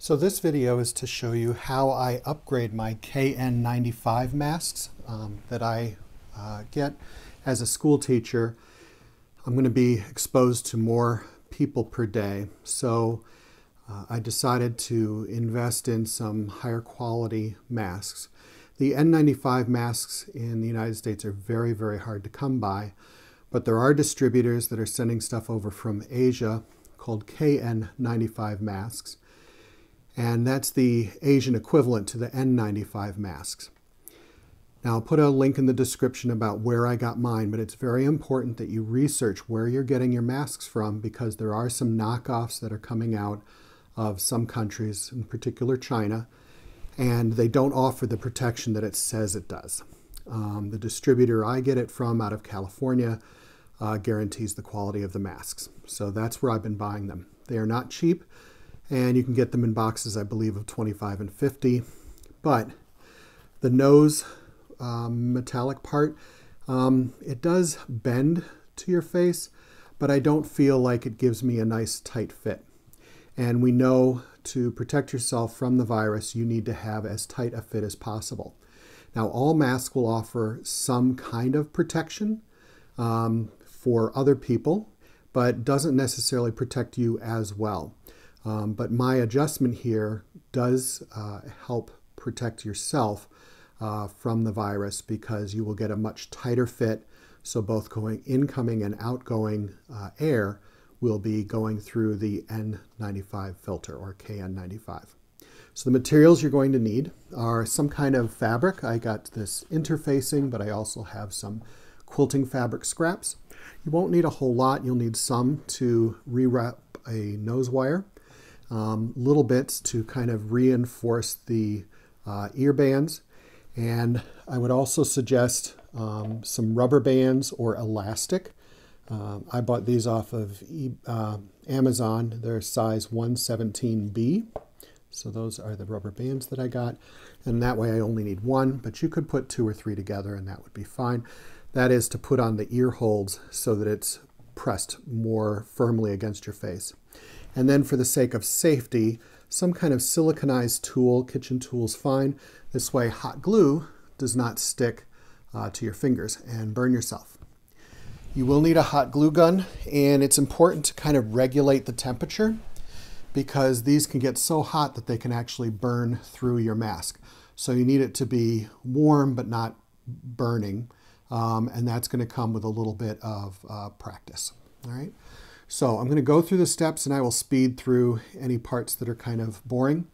So this video is to show you how I upgrade my KN95 masks that I get as a school teacher. I'm going to be exposed to more people per day, so I decided to invest in some higher quality masks. The N95 masks in the United States are very, very hard to come by, but there are distributors that are sending stuff over from Asia called KN95 masks. And that's the Asian equivalent to the N95 masks. Now, I'll put a link in the description about where I got mine, but it's very important that you research where you're getting your masks from, because there are some knockoffs that are coming out of some countries, in particular China, and they don't offer the protection that it says it does. The distributor I get it from out of California guarantees the quality of the masks. So that's where I've been buying them. They are not cheap. And you can get them in boxes, I believe, of 25 and 50. But the nose metallic part, it does bend to your face, but I don't feel like it gives me a nice tight fit. And we know to protect yourself from the virus, you need to have as tight a fit as possible. Now, all masks will offer some kind of protection for other people, but doesn't necessarily protect you as well. But my adjustment here does help protect yourself from the virus, because you will get a much tighter fit. So both incoming and outgoing air will be going through the N95 filter, or KN95. So the materials you're going to need are some kind of fabric. I got this interfacing, but I also have some quilting fabric scraps. You won't need a whole lot. You'll need some to rewrap a nose wire. Little bits to kind of reinforce the ear bands, and I would also suggest some rubber bands or elastic. I bought these off of Amazon. They're size 117B, so those are the rubber bands that I got, and that way I only need one, but you could put 2 or 3 together and that would be fine. That is to put on the ear holds so that it's pressed more firmly against your face. And then for the sake of safety, some kind of siliconized tool, kitchen tool's fine. This way hot glue does not stick to your fingers and burn yourself. You will need a hot glue gun, and it's important to kind of regulate the temperature, because these can get so hot that they can actually burn through your mask. So you need it to be warm but not burning, and that's going to come with a little bit of practice. All right. So I'm going to go through the steps, and I will speed through any parts that are kind of boring.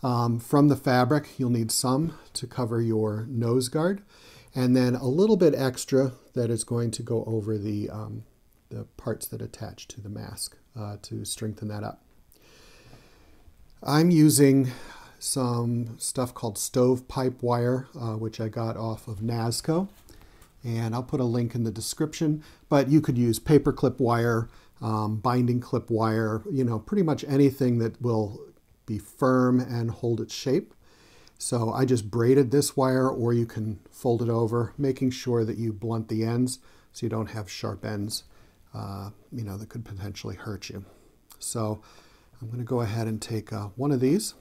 From the fabric, you'll need some to cover your nose guard, and then a little bit extra that is going to go over the parts that attach to the mask to strengthen that up. I'm using some stuff called stovepipe wire, which I got off of NASCO, and I'll put a link in the description, but you could use paperclip wire, binding clip wire, pretty much anything that will be firm and hold its shape. So I just braided this wire, or you can fold it over, making sure that you blunt the ends so you don't have sharp ends, that could potentially hurt you. So I'm going to go ahead and take one of these,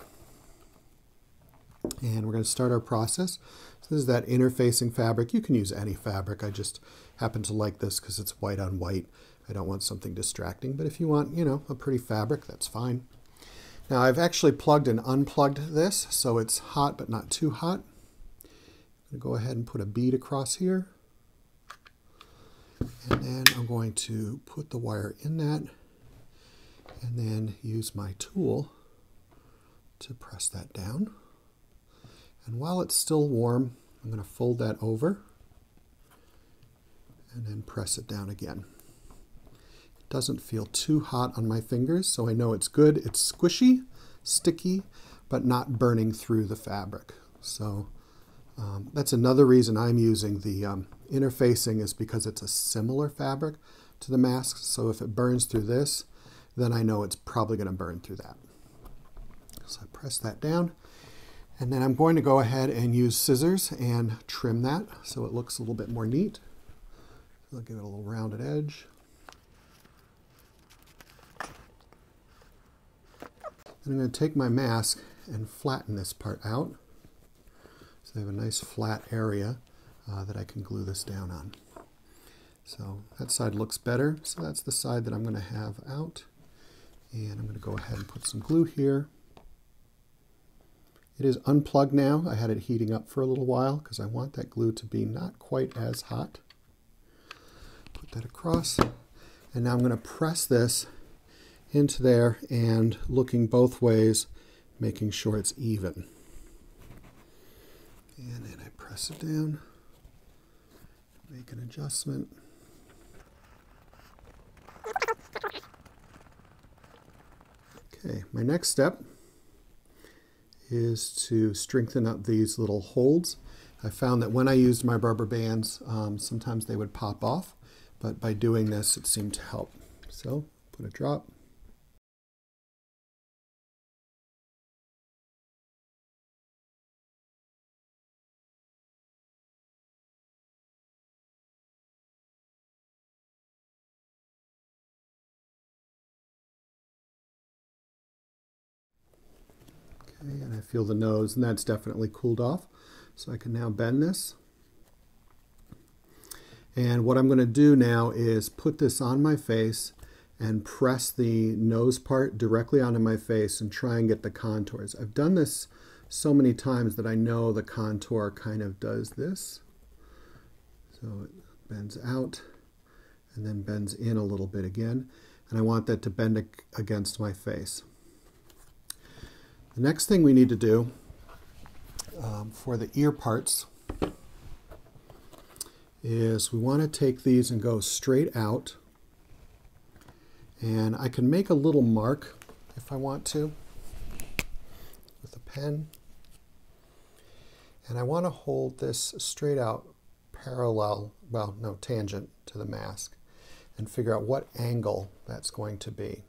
and we're going to start our process. So this is that interfacing fabric. You can use any fabric. I just happen to like this because it's white on white. I don't want something distracting, but if you want, a pretty fabric, that's fine. Now, I've actually plugged and unplugged this, so it's hot but not too hot. I'm going to go ahead and put a bead across here, and then I'm going to put the wire in that, and then use my tool to press that down. And while it's still warm, I'm going to fold that over and then press it down again. It doesn't feel too hot on my fingers, so I know it's good. It's squishy, sticky, but not burning through the fabric. So that's another reason I'm using the interfacing, is because it's a similar fabric to the mask. So if it burns through this, then I know it's probably going to burn through that. So I press that down, and then I'm going to go ahead and use scissors and trim that so it looks a little bit more neat. I'll give it a little rounded edge. I'm going to take my mask and flatten this part out. So I have a nice flat area that I can glue this down on. So that side looks better. So that's the side that I'm going to have out. And I'm going to go ahead and put some glue here. It is unplugged now. I had it heating up for a little while because I want that glue to be not quite as hot. Put that across. And now I'm going to press this into there and looking both ways, making sure it's even. And then I press it down, make an adjustment. Okay, my next step is to strengthen up these little holds. I found that when I used my rubber bands, sometimes they would pop off, but by doing this, it seemed to help. So, put a drop. Okay, and I feel the nose, and that's definitely cooled off. So I can now bend this. And what I'm going to do now is put this on my face and press the nose part directly onto my face and try and get the contours. I've done this so many times that I know the contour kind of does this. So it bends out and then bends in a little bit again. And I want that to bend against my face. The next thing we need to do for the ear parts is we want to take these and go straight out. And I can make a little mark if I want to with a pen. And I want to hold this straight out parallel, well, no, tangent to the mask and figure out what angle that's going to be.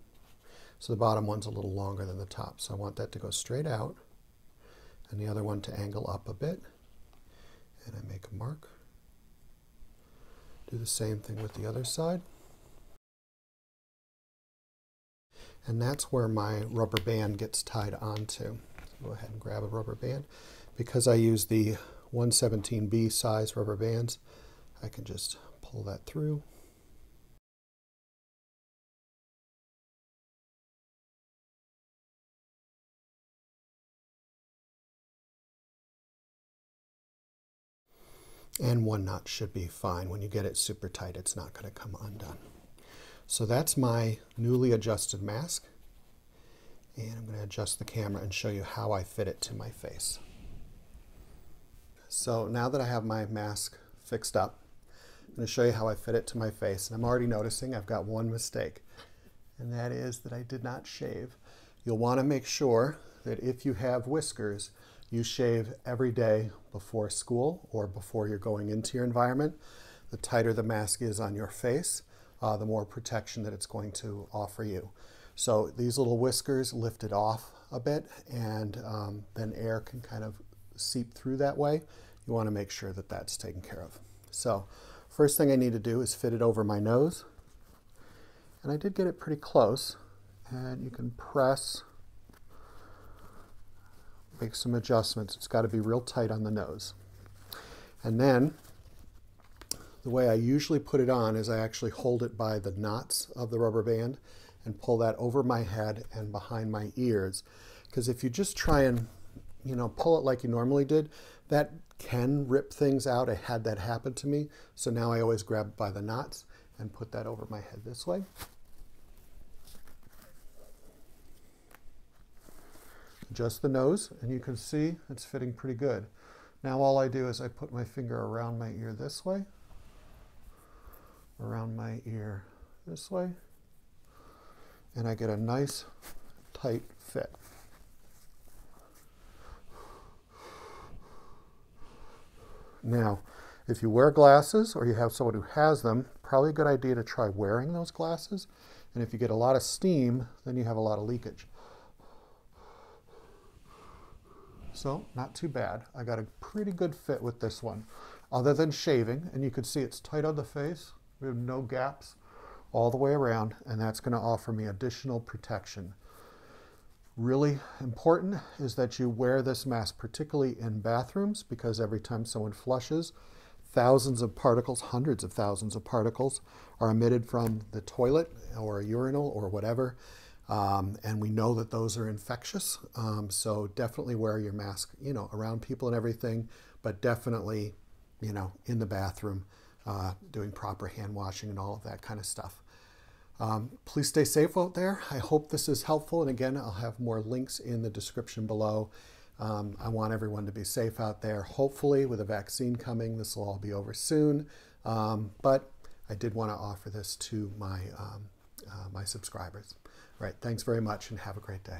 So the bottom one's a little longer than the top. So I want that to go straight out and the other one to angle up a bit. And I make a mark. Do the same thing with the other side. And that's where my rubber band gets tied onto. So go ahead and grab a rubber band. Because I use the 117B size rubber bands, I can just pull that through. And one knot should be fine. When you get it super tight, it's not going to come undone. So that's my newly adjusted mask. And I'm going to adjust the camera and show you how I fit it to my face. So now that I have my mask fixed up, I'm going to show you how I fit it to my face. And I'm already noticing I've got one mistake, and that is that I did not shave. You'll want to make sure that if you have whiskers, you shave every day before school or before you're going into your environment. The tighter the mask is on your face, the more protection that it's going to offer you. So these little whiskers lift it off a bit, and then air can kind of seep through that way. You want to make sure that that's taken care of. So first thing I need to do is fit it over my nose. And I did get it pretty close. And you can press, make some adjustments. It's got to be real tight on the nose. And then the way I usually put it on is I actually hold it by the knots of the rubber band and pull that over my head and behind my ears. Because if you just try and pull it like you normally did, that can rip things out. I had that happen to me. So now I always grab by the knots and put that over my head this way. Adjust the nose, and you can see it's fitting pretty good. Now all I do is I put my finger around my ear this way, around my ear this way, and I get a nice tight fit. Now, if you wear glasses or you have someone who has them, probably a good idea to try wearing those glasses. And if you get a lot of steam, then you have a lot of leakage. So, not too bad. I got a pretty good fit with this one, other than shaving. And you can see it's tight on the face. We have no gaps all the way around, and that's going to offer me additional protection. Really important is that you wear this mask, particularly in bathrooms, because every time someone flushes, thousands of particles, hundreds of thousands of particles are emitted from the toilet or a urinal or whatever. And we know that those are infectious. So definitely wear your mask, around people and everything, but definitely, in the bathroom, doing proper hand washing and all of that kind of stuff. Please stay safe out there. I hope this is helpful. And again, I'll have more links in the description below. I want everyone to be safe out there. Hopefully, with a vaccine coming, this will all be over soon. But I did want to offer this to my, my subscribers. All right, thanks very much and have a great day.